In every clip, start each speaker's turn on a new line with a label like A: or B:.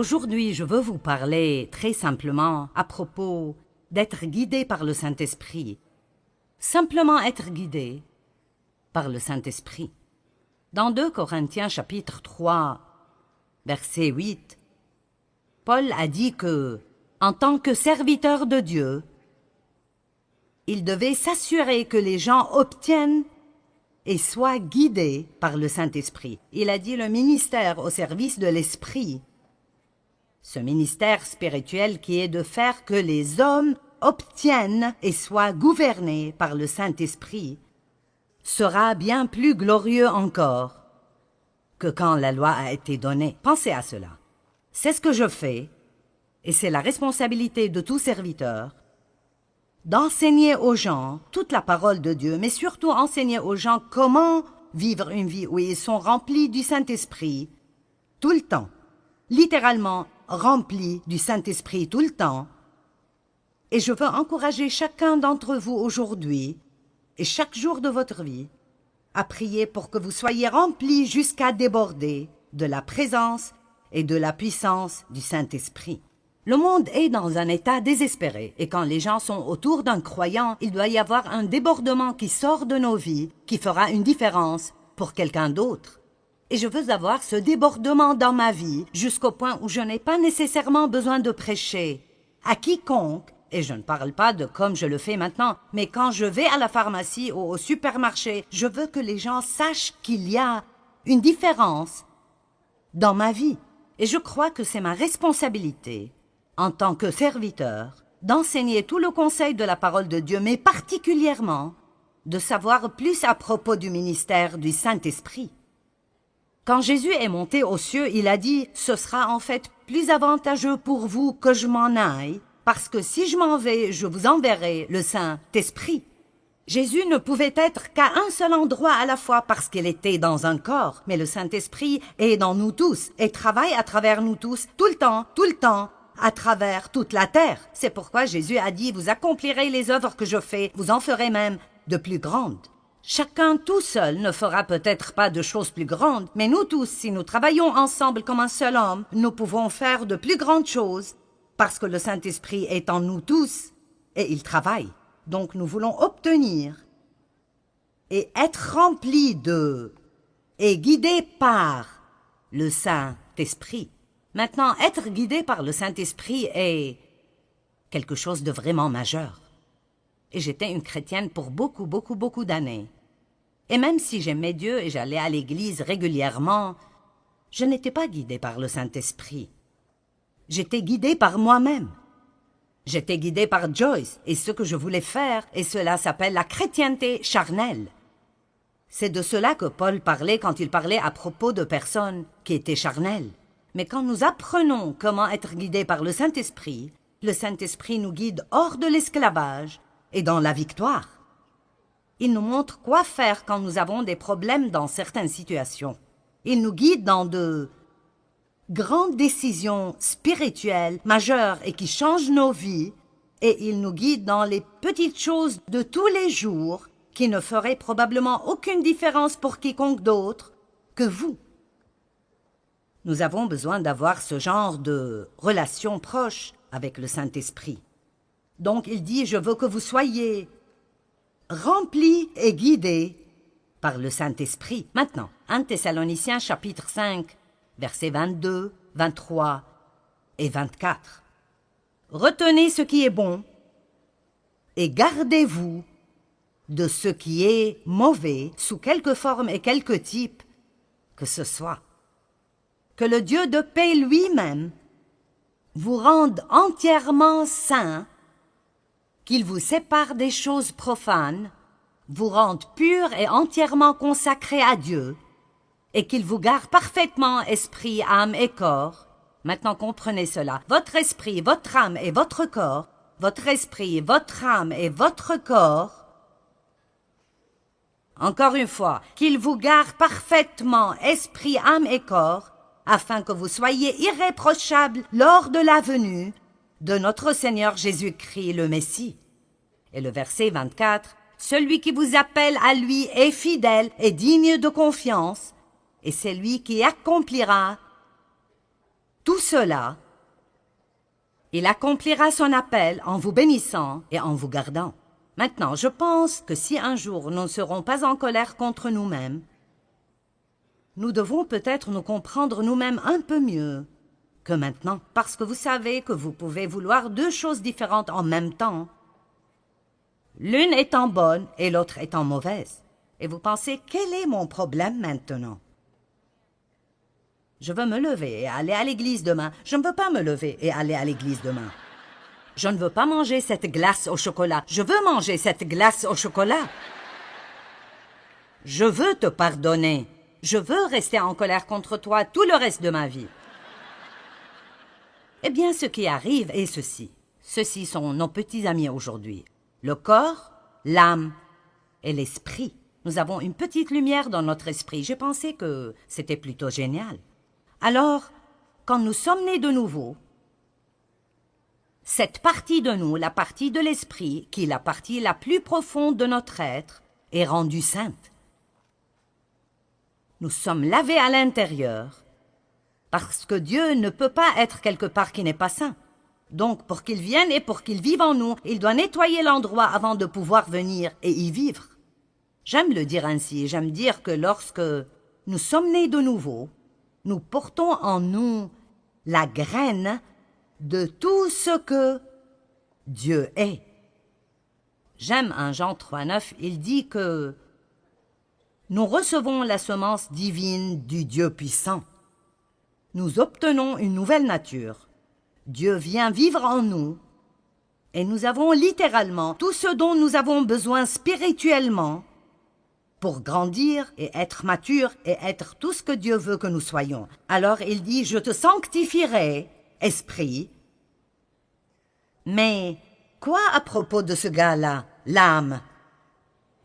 A: Aujourd'hui, je veux vous parler très simplement à propos d'être guidé par le Saint-Esprit. Simplement être guidé par le Saint-Esprit. Dans 2 Corinthiens chapitre 3, verset 8, Paul a dit que, en tant que serviteur de Dieu, il devait s'assurer que les gens obtiennent et soient guidés par le Saint-Esprit. Il a dit le ministère au service de l'Esprit. Ce ministère spirituel qui est de faire que les hommes obtiennent et soient gouvernés par le Saint-Esprit sera bien plus glorieux encore que quand la loi a été donnée. Pensez à cela. C'est ce que je fais, et c'est la responsabilité de tout serviteur, d'enseigner aux gens toute la parole de Dieu, mais surtout enseigner aux gens comment vivre une vie où ils sont remplis du Saint-Esprit tout le temps, littéralement remplis du Saint-Esprit tout le temps. Et je veux encourager chacun d'entre vous aujourd'hui et chaque jour de votre vie à prier pour que vous soyez remplis jusqu'à déborder de la présence et de la puissance du Saint-Esprit. Le monde est dans un état désespéré et quand les gens sont autour d'un croyant, il doit y avoir un débordement qui sort de nos vies, qui fera une différence pour quelqu'un d'autre. Et je veux avoir ce débordement dans ma vie jusqu'au point où je n'ai pas nécessairement besoin de prêcher à quiconque, et je ne parle pas de comme je le fais maintenant, mais quand je vais à la pharmacie ou au supermarché, je veux que les gens sachent qu'il y a une différence dans ma vie. Et je crois que c'est ma responsabilité, en tant que serviteur, d'enseigner tout le conseil de la parole de Dieu, mais particulièrement de savoir plus à propos du ministère du Saint-Esprit. Quand Jésus est monté aux cieux, il a dit « Ce sera en fait plus avantageux pour vous que je m'en aille, parce que si je m'en vais, je vous enverrai le Saint-Esprit. » Jésus ne pouvait être qu'à un seul endroit à la fois parce qu'il était dans un corps, mais le Saint-Esprit est dans nous tous et travaille à travers nous tous, tout le temps, à travers toute la terre. C'est pourquoi Jésus a dit « Vous accomplirez les œuvres que je fais, vous en ferez même de plus grandes. » Chacun tout seul ne fera peut-être pas de choses plus grandes, mais nous tous, si nous travaillons ensemble comme un seul homme, nous pouvons faire de plus grandes choses parce que le Saint-Esprit est en nous tous et il travaille. Donc nous voulons obtenir et être remplis de et guidés par le Saint-Esprit. Maintenant, être guidé par le Saint-Esprit est quelque chose de vraiment majeur. Et j'étais une chrétienne pour beaucoup d'années. Et même si j'aimais Dieu et j'allais à l'église régulièrement, je n'étais pas guidée par le Saint-Esprit. J'étais guidée par moi-même. J'étais guidée par Joyce et ce que je voulais faire, et cela s'appelle la chrétienté charnelle. C'est de cela que Paul parlait quand il parlait à propos de personnes qui étaient charnelles. Mais quand nous apprenons comment être guidés par le Saint-Esprit nous guide hors de l'esclavage et dans la victoire. Il nous montre quoi faire quand nous avons des problèmes dans certaines situations. Il nous guide dans de grandes décisions spirituelles majeures et qui changent nos vies, et il nous guide dans les petites choses de tous les jours qui ne feraient probablement aucune différence pour quiconque d'autre que vous. Nous avons besoin d'avoir ce genre de relation proche avec le Saint-Esprit. Donc il dit « Je veux que vous soyez remplis et guidés par le Saint-Esprit. » Maintenant, 1 Thessaloniciens chapitre 5, versets 22, 23 et 24. « Retenez ce qui est bon et gardez-vous de ce qui est mauvais sous quelque forme et quelque type que ce soit. Que le Dieu de paix lui-même vous rende entièrement saints, qu'il vous sépare des choses profanes, vous rende purs et entièrement consacrés à Dieu, et qu'il vous garde parfaitement esprit, âme et corps. Maintenant comprenez cela. Votre esprit, votre âme et votre corps, votre esprit, votre âme et votre corps. Encore une fois, qu'il vous garde parfaitement esprit, âme et corps, afin que vous soyez irréprochables lors de la venue de notre Seigneur Jésus-Christ le Messie. Et le verset 24, « Celui qui vous appelle à lui est fidèle et digne de confiance, et c'est lui qui accomplira Tout cela, il accomplira son appel en vous bénissant et en vous gardant. Maintenant, je pense que si un jour nous ne serons pas en colère contre nous-mêmes, nous devons peut-être nous comprendre nous-mêmes un peu mieux que maintenant, parce que vous savez que vous pouvez vouloir deux choses différentes en même temps, l'une étant bonne et l'autre étant mauvaise. Et vous pensez, quel est mon problème maintenant? Je veux me lever et aller à l'église demain. Je ne veux pas me lever et aller à l'église demain. Je ne veux pas manger cette glace au chocolat. Je veux manger cette glace au chocolat. Je veux te pardonner. Je veux rester en colère contre toi tout le reste de ma vie. Eh bien, ce qui arrive est ceci. Ceux-ci sont nos petits amis aujourd'hui. Le corps, l'âme et l'esprit. Nous avons une petite lumière dans notre esprit. J'ai pensé que c'était plutôt génial. Alors, quand nous sommes nés de nouveau, cette partie de nous, la partie de l'esprit, qui est la partie la plus profonde de notre être, est rendue sainte. Nous sommes lavés à l'intérieur, parce que Dieu ne peut pas être quelque part qui n'est pas saint. Donc, pour qu'il vienne et pour qu'il vive en nous, il doit nettoyer l'endroit avant de pouvoir venir et y vivre. J'aime le dire ainsi, j'aime dire que lorsque nous sommes nés de nouveau, nous portons en nous la graine de tout ce que Dieu est. J'aime un Jean 3,9, il dit que nous recevons la semence divine du Dieu puissant. Nous obtenons une nouvelle nature. Dieu vient vivre en nous et nous avons littéralement tout ce dont nous avons besoin spirituellement pour grandir et être mature et être tout ce que Dieu veut que nous soyons. Alors il dit, je te sanctifierai, esprit. Mais quoi à propos de ce gars-là, l'âme?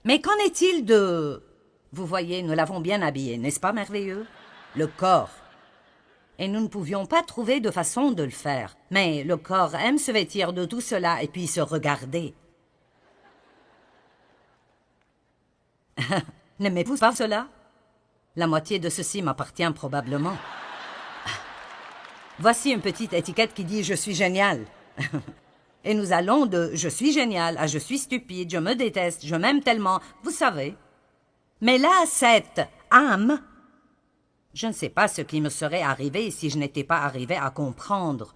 A: Mais qu'en est-il de... Vous voyez, nous l'avons bien habillé, n'est-ce pas merveilleux? Le corps. Et nous ne pouvions pas trouver de façon de le faire. Mais le corps aime se vêtir de tout cela et puis se regarder. N'aimez-vous pas cela? La moitié de ceci m'appartient probablement. Voici une petite étiquette qui dit « Je suis génial ». Et nous allons de « Je suis génial » à « Je suis stupide, je me déteste, je m'aime tellement », vous savez. Mais là, cette âme, je ne sais pas ce qui me serait arrivé si je n'étais pas arrivé à comprendre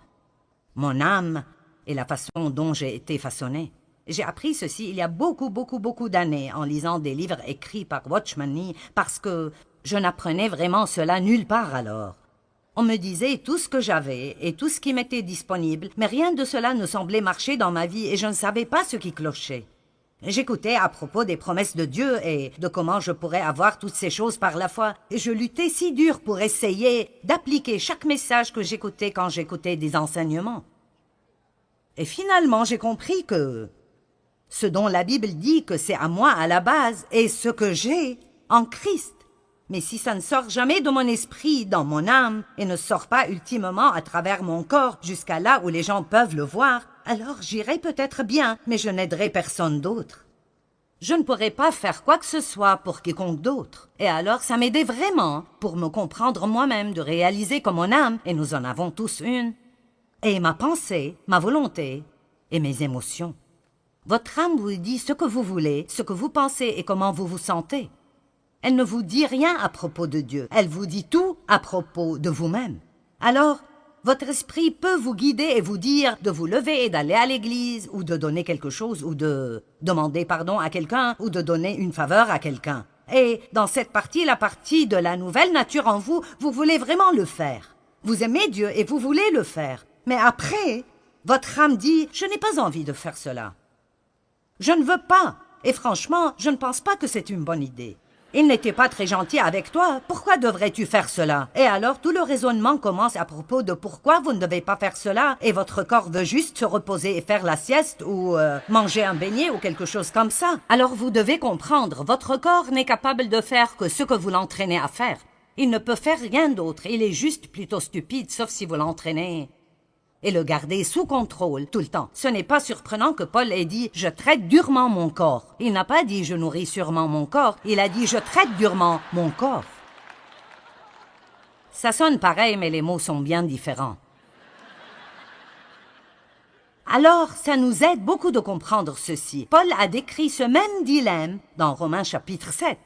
A: mon âme et la façon dont j'ai été façonné. J'ai appris ceci il y a beaucoup d'années en lisant des livres écrits par Watchman Nee parce que je n'apprenais vraiment cela nulle part alors. On me disait tout ce que j'avais et tout ce qui m'était disponible, mais rien de cela ne semblait marcher dans ma vie et je ne savais pas ce qui clochait. J'écoutais à propos des promesses de Dieu et de comment je pourrais avoir toutes ces choses par la foi, et je luttais si dur pour essayer d'appliquer chaque message que j'écoutais quand j'écoutais des enseignements. Et finalement, j'ai compris que ce dont la Bible dit que c'est à moi à la base est ce que j'ai en Christ. Mais si ça ne sort jamais de mon esprit, dans mon âme, et ne sort pas ultimement à travers mon corps jusqu'à là où les gens peuvent le voir, alors j'irai peut-être bien, mais je n'aiderai personne d'autre. Je ne pourrai pas faire quoi que ce soit pour quiconque d'autre. Et alors ça m'aidait vraiment pour me comprendre moi-même, de réaliser que mon âme, et nous en avons tous une, et ma pensée, ma volonté et mes émotions. Votre âme vous dit ce que vous voulez, ce que vous pensez et comment vous vous sentez. Elle ne vous dit rien à propos de Dieu, elle vous dit tout à propos de vous-même. Alors, votre esprit peut vous guider et vous dire de vous lever et d'aller à l'église, ou de donner quelque chose, ou de demander pardon à quelqu'un, ou de donner une faveur à quelqu'un. Et dans cette partie, la partie de la nouvelle nature en vous, vous voulez vraiment le faire. Vous aimez Dieu et vous voulez le faire. Mais après, votre âme dit « Je n'ai pas envie de faire cela. Je ne veux pas. Et franchement, je ne pense pas que c'est une bonne idée. Il n'était pas très gentil avec toi, pourquoi devrais-tu faire cela? Et alors tout le raisonnement commence à propos de pourquoi vous ne devez pas faire cela, et votre corps veut juste se reposer et faire la sieste, ou manger un beignet, ou quelque chose comme ça. Alors vous devez comprendre, votre corps n'est capable de faire que ce que vous l'entraînez à faire. Il ne peut faire rien d'autre, il est juste plutôt stupide, sauf si vous l'entraînez et le garder sous contrôle tout le temps. Ce n'est pas surprenant que Paul ait dit « Je traite durement mon corps ». Il n'a pas dit « Je nourris sûrement mon corps », il a dit « Je traite durement mon corps ». Ça sonne pareil, mais les mots sont bien différents. Alors, ça nous aide beaucoup de comprendre ceci. Paul a décrit ce même dilemme dans Romains chapitre 7.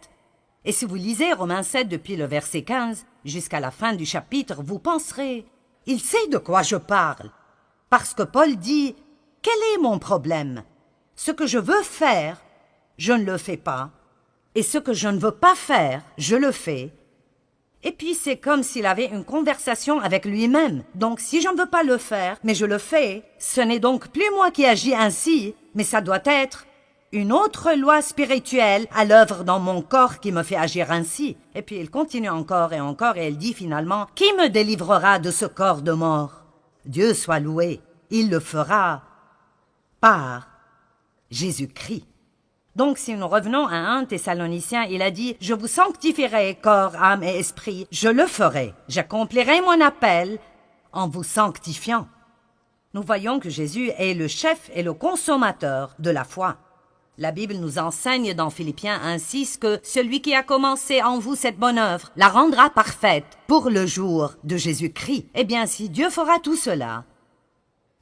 A: Et si vous lisez Romains 7 depuis le verset 15 jusqu'à la fin du chapitre, vous penserez « Il sait de quoi je parle ». Parce que Paul dit « Quel est mon problème? Ce que je veux faire, je ne le fais pas. Et ce que je ne veux pas faire, je le fais. » Et puis c'est comme s'il avait une conversation avec lui-même. Donc si je ne veux pas le faire, mais je le fais, ce n'est donc plus moi qui agis ainsi, mais ça doit être une autre loi spirituelle à l'œuvre dans mon corps qui me fait agir ainsi. Et puis il continue encore et il dit finalement « Qui me délivrera de ce corps de mort? Dieu soit loué, il le fera par Jésus-Christ. » Donc, si nous revenons à 1 Thessaloniciens, il a dit « Je vous sanctifierai, corps, âme et esprit. Je le ferai. J'accomplirai mon appel en vous sanctifiant. » Nous voyons que Jésus est le chef et le consommateur de la foi. La Bible nous enseigne dans Philippiens 1,6 que celui qui a commencé en vous cette bonne œuvre la rendra parfaite pour le jour de Jésus-Christ. Eh bien, si Dieu fera tout cela,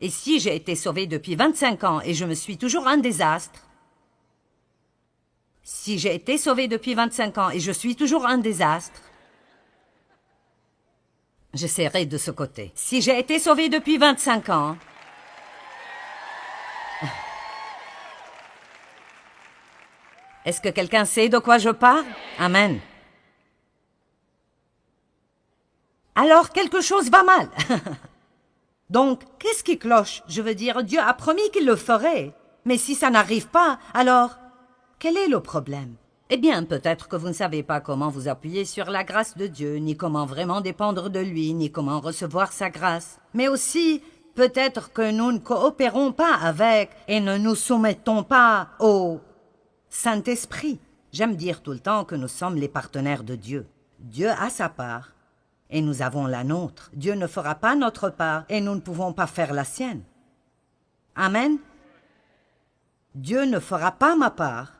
A: et si j'ai été sauvé depuis 25 ans et je me suis toujours un désastre, si j'ai été sauvé depuis 25 ans et je suis toujours un désastre, j'essaierai de ce côté. Si j'ai été sauvé depuis 25 ans, est-ce que quelqu'un sait de quoi je parle? Amen. Alors quelque chose va mal. Donc, qu'est-ce qui cloche? Je veux dire, Dieu a promis qu'il le ferait. Mais si ça n'arrive pas, alors quel est le problème? Eh bien, peut-être que vous ne savez pas comment vous appuyer sur la grâce de Dieu, ni comment vraiment dépendre de lui, ni comment recevoir sa grâce. Mais aussi, peut-être que nous ne coopérons pas avec et ne nous soumettons pas au Saint-Esprit. J'aime dire tout le temps que nous sommes les partenaires de Dieu. Dieu a sa part et nous avons la nôtre. Dieu ne fera pas notre part et nous ne pouvons pas faire la sienne. Amen. Dieu ne fera pas ma part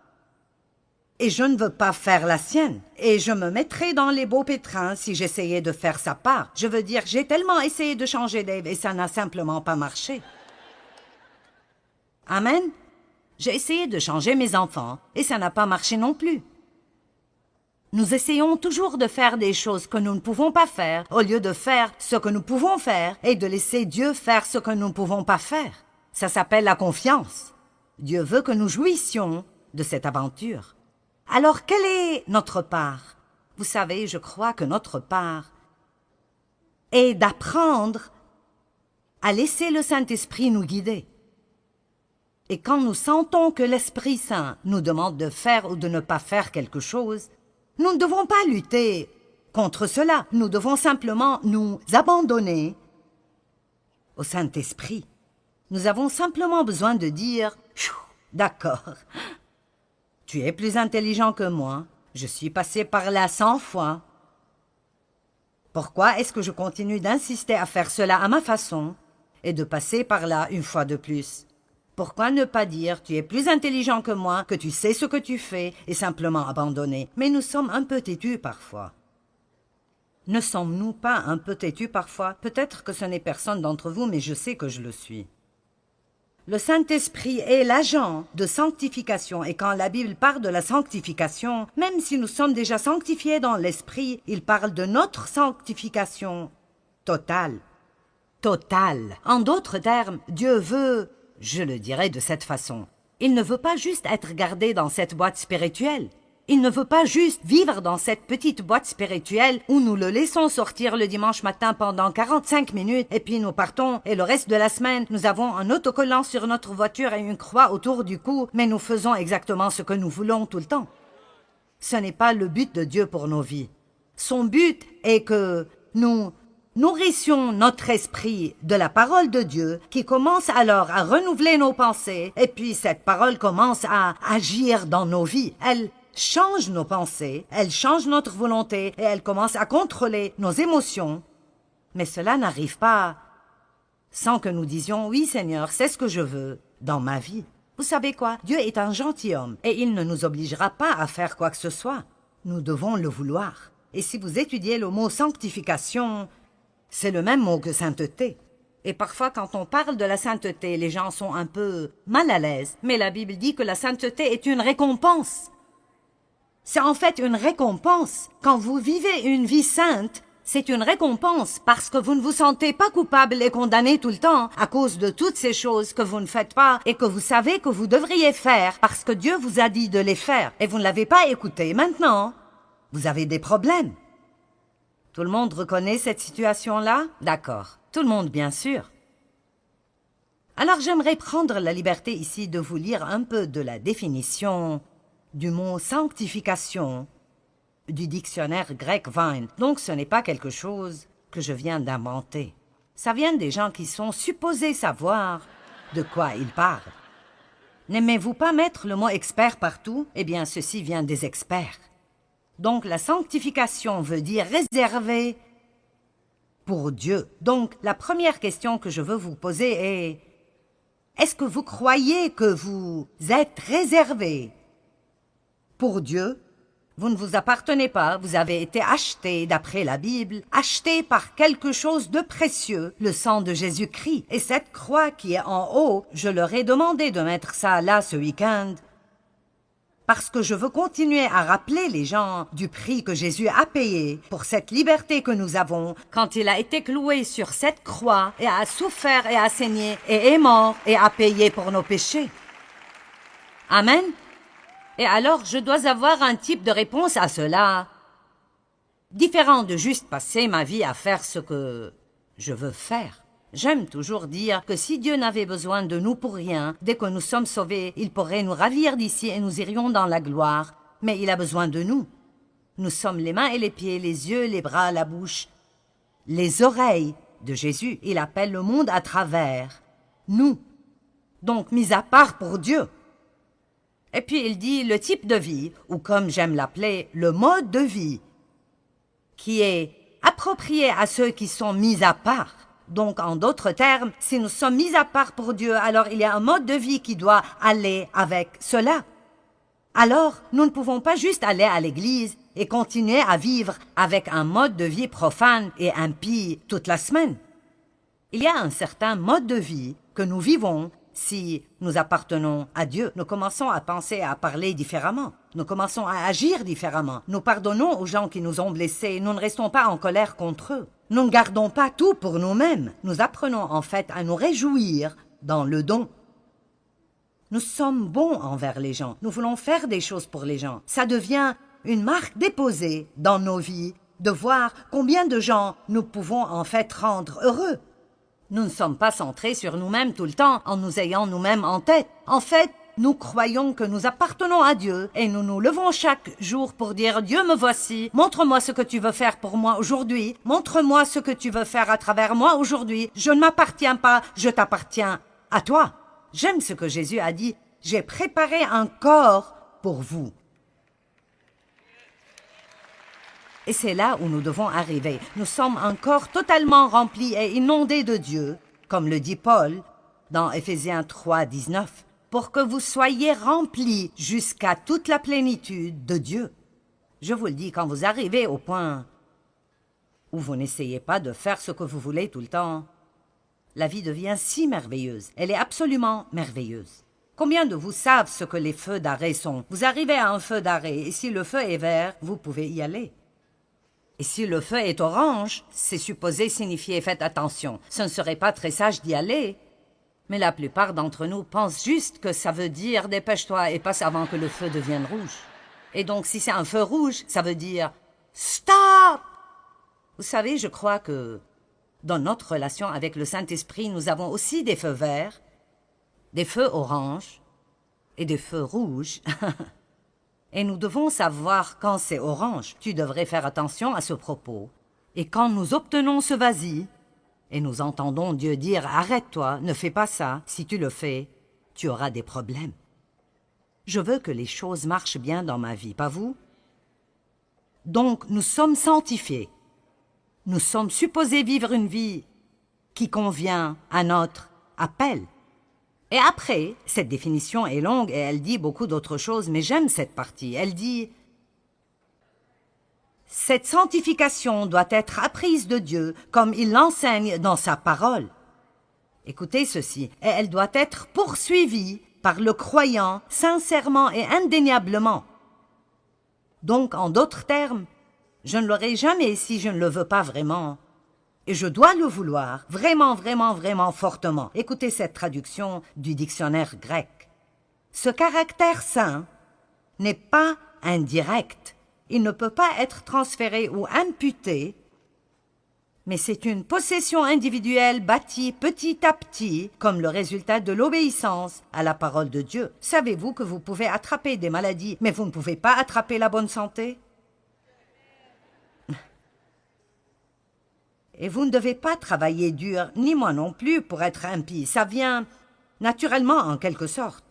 A: et je ne veux pas faire la sienne. Et je me mettrais dans les beaux pétrins si j'essayais de faire sa part. Je veux dire, j'ai tellement essayé de changer Dave et ça n'a simplement pas marché. Amen. J'ai essayé de changer mes enfants et ça n'a pas marché non plus. Nous essayons toujours de faire des choses que nous ne pouvons pas faire au lieu de faire ce que nous pouvons faire et de laisser Dieu faire ce que nous ne pouvons pas faire. Ça s'appelle la confiance. Dieu veut que nous jouissions de cette aventure. Alors, quelle est notre part? Vous savez, je crois que notre part est d'apprendre à laisser le Saint-Esprit nous guider. Et quand nous sentons que l'Esprit Saint nous demande de faire ou de ne pas faire quelque chose, nous ne devons pas lutter contre cela. Nous devons simplement nous abandonner au Saint-Esprit. Nous avons simplement besoin de dire « D'accord, tu es plus intelligent que moi, je suis passé par là 100 fois. Pourquoi est-ce que je continue d'insister à faire cela à ma façon et de passer par là une fois de plus? Pourquoi ne pas dire « Tu es plus intelligent que moi, que tu sais ce que tu fais » et simplement abandonner? Mais nous sommes un peu têtus parfois. Ne sommes-nous pas un peu têtus parfois? Peut-être que ce n'est personne d'entre vous, mais je sais que je le suis. Le Saint-Esprit est l'agent de sanctification et quand la Bible parle de la sanctification, même si nous sommes déjà sanctifiés dans l'Esprit, il parle de notre sanctification totale. Totale. En d'autres termes, Dieu veut, je le dirais de cette façon, il ne veut pas juste être gardé dans cette boîte spirituelle. Il ne veut pas juste vivre dans cette petite boîte spirituelle où nous le laissons sortir le dimanche matin pendant 45 minutes et puis nous partons et le reste de la semaine, nous avons un autocollant sur notre voiture et une croix autour du cou, mais nous faisons exactement ce que nous voulons tout le temps. Ce n'est pas le but de Dieu pour nos vies. Son but est que nous nourrissions notre esprit de la parole de Dieu qui commence alors à renouveler nos pensées et puis cette parole commence à agir dans nos vies. Elle change nos pensées, elle change notre volonté et elle commence à contrôler nos émotions. Mais cela n'arrive pas sans que nous disions « Oui Seigneur, c'est ce que je veux dans ma vie ». Vous savez quoi? Dieu est un gentilhomme et il ne nous obligera pas à faire quoi que ce soit. Nous devons le vouloir. Et si vous étudiez le mot sanctification, c'est le même mot que sainteté. Et parfois, quand on parle de la sainteté, les gens sont un peu mal à l'aise. Mais la Bible dit que la sainteté est une récompense. C'est en fait une récompense. Quand vous vivez une vie sainte, c'est une récompense parce que vous ne vous sentez pas coupable et condamné tout le temps à cause de toutes ces choses que vous ne faites pas et que vous savez que vous devriez faire parce que Dieu vous a dit de les faire et vous ne l'avez pas écouté. Maintenant, vous avez des problèmes. Tout le monde reconnaît cette situation-là? D'accord. Tout le monde, bien sûr. Alors j'aimerais prendre la liberté ici de vous lire un peu de la définition du mot sanctification du dictionnaire grec Vine. Donc ce n'est pas quelque chose que je viens d'inventer. Ça vient des gens qui sont supposés savoir de quoi ils parlent. N'aimez-vous pas mettre le mot expert partout? Eh bien, ceci vient des experts. Donc la sanctification veut dire réservé pour Dieu. Donc la première question que je veux vous poser est: est-ce que vous croyez que vous êtes réservé pour Dieu? Vous ne vous appartenez pas, vous avez été acheté, d'après la Bible, acheté par quelque chose de précieux, le sang de Jésus-Christ. Et cette croix qui est en haut, je leur ai demandé de mettre ça là ce week-end, parce que je veux continuer à rappeler les gens du prix que Jésus a payé pour cette liberté que nous avons quand il a été cloué sur cette croix et a souffert et a saigné et est mort et a payé pour nos péchés. Amen. Et alors, je dois avoir un type de réponse à cela, différent de juste passer ma vie à faire ce que je veux faire. J'aime toujours dire que si Dieu n'avait besoin de nous pour rien, dès que nous sommes sauvés, il pourrait nous ravir d'ici et nous irions dans la gloire. Mais il a besoin de nous. Nous sommes les mains et les pieds, les yeux, les bras, la bouche, les oreilles de Jésus. Il appelle le monde à travers nous. Donc, mis à part pour Dieu. Et puis il dit le type de vie, ou comme j'aime l'appeler, le mode de vie, qui est approprié à ceux qui sont mis à part. Donc, en d'autres termes, si nous sommes mis à part pour Dieu, alors il y a un mode de vie qui doit aller avec cela. Alors, nous ne pouvons pas juste aller à l'église et continuer à vivre avec un mode de vie profane et impie toute la semaine. Il y a un certain mode de vie que nous vivons. Si nous appartenons à Dieu, nous commençons à penser et à parler différemment. Nous commençons à agir différemment. Nous pardonnons aux gens qui nous ont blessés. Nous ne restons pas en colère contre eux. Nous ne gardons pas tout pour nous-mêmes. Nous apprenons en fait à nous réjouir dans le don. Nous sommes bons envers les gens. Nous voulons faire des choses pour les gens. Ça devient une marque déposée dans nos vies de voir combien de gens nous pouvons en fait rendre heureux. Nous ne sommes pas centrés sur nous-mêmes tout le temps en nous ayant nous-mêmes en tête. En fait, nous croyons que nous appartenons à Dieu et nous nous levons chaque jour pour dire « Dieu, me voici, montre-moi ce que tu veux faire pour moi aujourd'hui, montre-moi ce que tu veux faire à travers moi aujourd'hui, je ne m'appartiens pas, je t'appartiens à toi. » J'aime ce que Jésus a dit « J'ai préparé un corps pour vous. » Et c'est là où nous devons arriver. Nous sommes un corps totalement rempli et inondé de Dieu, comme le dit Paul dans Éphésiens 3, 19, pour que vous soyez remplis jusqu'à toute la plénitude de Dieu. Je vous le dis, quand vous arrivez au point où vous n'essayez pas de faire ce que vous voulez tout le temps, la vie devient si merveilleuse. Elle est absolument merveilleuse. Combien de vous savent ce que les feux d'arrêt sont? Vous arrivez à un feu d'arrêt et si le feu est vert, vous pouvez y aller. Et si le feu est orange, c'est supposé signifier « faites attention ». Ce ne serait pas très sage d'y aller. Mais la plupart d'entre nous pensent juste que ça veut dire « dépêche-toi et passe avant que le feu devienne rouge ». Et donc si c'est un feu rouge, ça veut dire « stop ». Vous savez, je crois que dans notre relation avec le Saint-Esprit, nous avons aussi des feux verts, des feux oranges et des feux rouges. Et nous devons savoir quand c'est orange. Tu devrais faire attention à ce propos. Et quand nous obtenons ce vas-y, et nous entendons Dieu dire « Arrête-toi, ne fais pas ça. Si tu le fais, tu auras des problèmes. » Je veux que les choses marchent bien dans ma vie, pas vous? Donc, nous sommes sanctifiés. Nous sommes supposés vivre une vie qui convient à notre appel. Et après, cette définition est longue et elle dit beaucoup d'autres choses, mais j'aime cette partie. Elle dit « Cette sanctification doit être apprise de Dieu comme il l'enseigne dans sa parole. Écoutez ceci, et elle doit être poursuivie par le croyant sincèrement et indéniablement. Donc, en d'autres termes, je ne l'aurai jamais si je ne le veux pas vraiment. Et je dois le vouloir, vraiment, vraiment, vraiment fortement. Écoutez cette traduction du dictionnaire grec. Ce caractère saint n'est pas indirect. Il ne peut pas être transféré ou imputé, mais c'est une possession individuelle bâtie petit à petit comme le résultat de l'obéissance à la parole de Dieu. Savez-vous que vous pouvez attraper des maladies, mais vous ne pouvez pas attraper la bonne santé? Et vous ne devez pas travailler dur, ni moi non plus, pour être impie. Ça vient naturellement, en quelque sorte.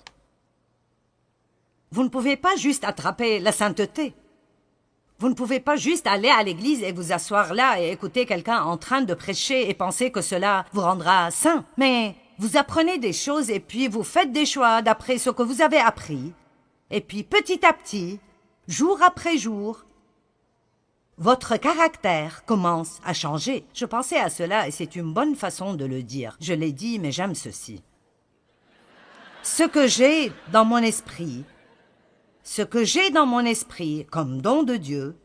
A: Vous ne pouvez pas juste attraper la sainteté. Vous ne pouvez pas juste aller à l'église et vous asseoir là et écouter quelqu'un en train de prêcher et penser que cela vous rendra saint. Mais vous apprenez des choses et puis vous faites des choix d'après ce que vous avez appris. Et puis petit à petit, jour après jour, votre caractère commence à changer. Je pensais à cela et c'est une bonne façon de le dire. Je l'ai dit, mais j'aime ceci. Ce que j'ai dans mon esprit comme don de Dieu,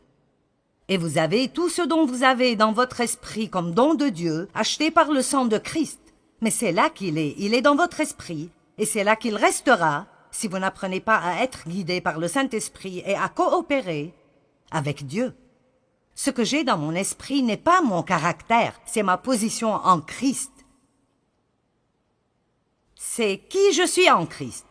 A: et vous avez tout ce dont vous avez dans votre esprit comme don de Dieu, acheté par le sang de Christ. Mais c'est là qu'il est, il est dans votre esprit, et c'est là qu'il restera si vous n'apprenez pas à être guidé par le Saint-Esprit et à coopérer avec Dieu. Ce que j'ai dans mon esprit n'est pas mon caractère, c'est ma position en Christ. C'est qui je suis en Christ.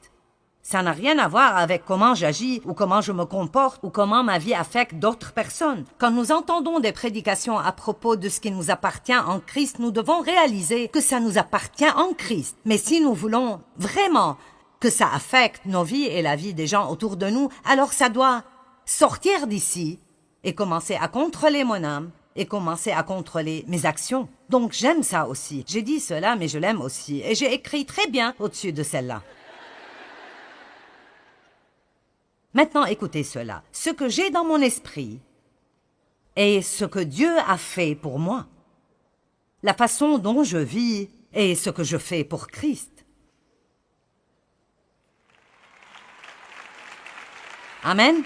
A: Ça n'a rien à voir avec comment j'agis ou comment je me comporte ou comment ma vie affecte d'autres personnes. Quand nous entendons des prédications à propos de ce qui nous appartient en Christ, nous devons réaliser que ça nous appartient en Christ. Mais si nous voulons vraiment que ça affecte nos vies et la vie des gens autour de nous, alors ça doit sortir d'ici et commencer à contrôler mon âme et commencer à contrôler mes actions. Donc j'aime ça aussi. J'ai dit cela, mais je l'aime aussi. Et j'ai écrit très bien au-dessus de celle-là. Maintenant, écoutez cela. Ce que j'ai dans mon esprit est ce que Dieu a fait pour moi. La façon dont je vis est ce que je fais pour Christ. Amen.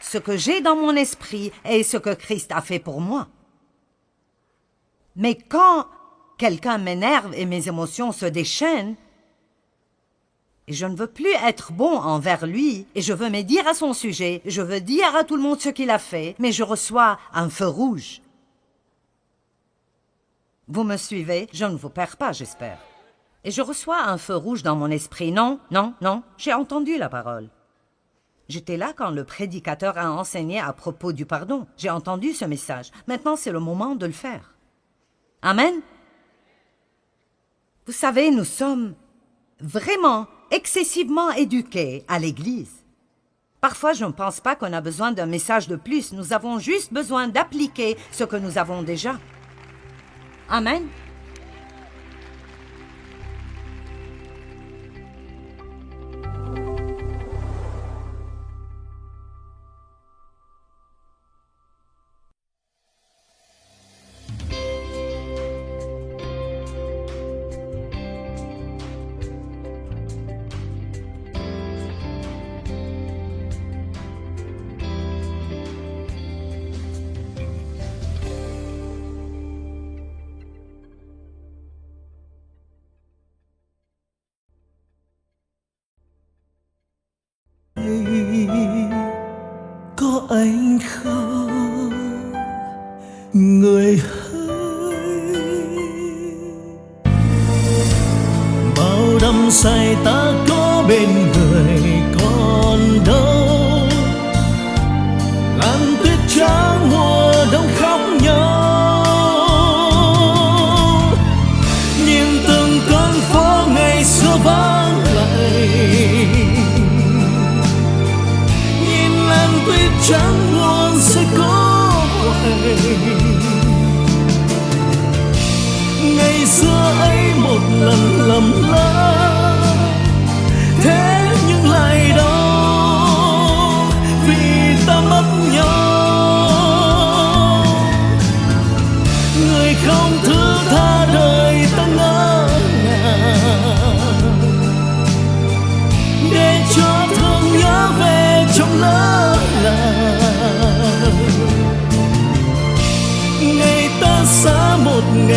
A: Ce que j'ai dans mon esprit est ce que Christ a fait pour moi. Mais quand quelqu'un m'énerve et mes émotions se déchaînent, et je ne veux plus être bon envers lui, et je veux me dire à son sujet, je veux dire à tout le monde ce qu'il a fait, mais je reçois un feu rouge. Vous me suivez? Je ne vous perds pas, j'espère. Et je reçois un feu rouge dans mon esprit. Non, non, non, j'ai entendu la parole. J'étais là quand le prédicateur a enseigné à propos du pardon. J'ai entendu ce message. Maintenant, c'est le moment de le faire. Amen. Vous savez, nous sommes vraiment excessivement éduqués à l'Église. Parfois, je ne pense pas qu'on a besoin d'un message de plus. Nous avons juste besoin d'appliquer ce que nous avons déjà. Amen.
B: Có anh không người hỡi, bao đắm say ta có bên người còn đâu, làn tuyết trắng mùa đông khóc nhau, nhìn từng con phố ngày xưa vắng lặng, tuyết trắng luôn sẽ có quay. Ngày xưa ấy một lần lầm lỡ, thế nhưng lại đâu vì ta mất nhau.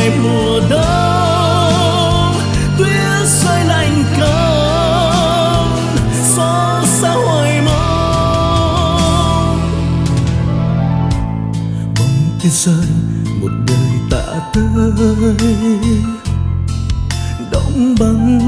B: ngày mùa đông, tuyết rơi lạnh cóng xót xa hoài mong. Bóng tuyết rơi một đời tạ tới, đóng băng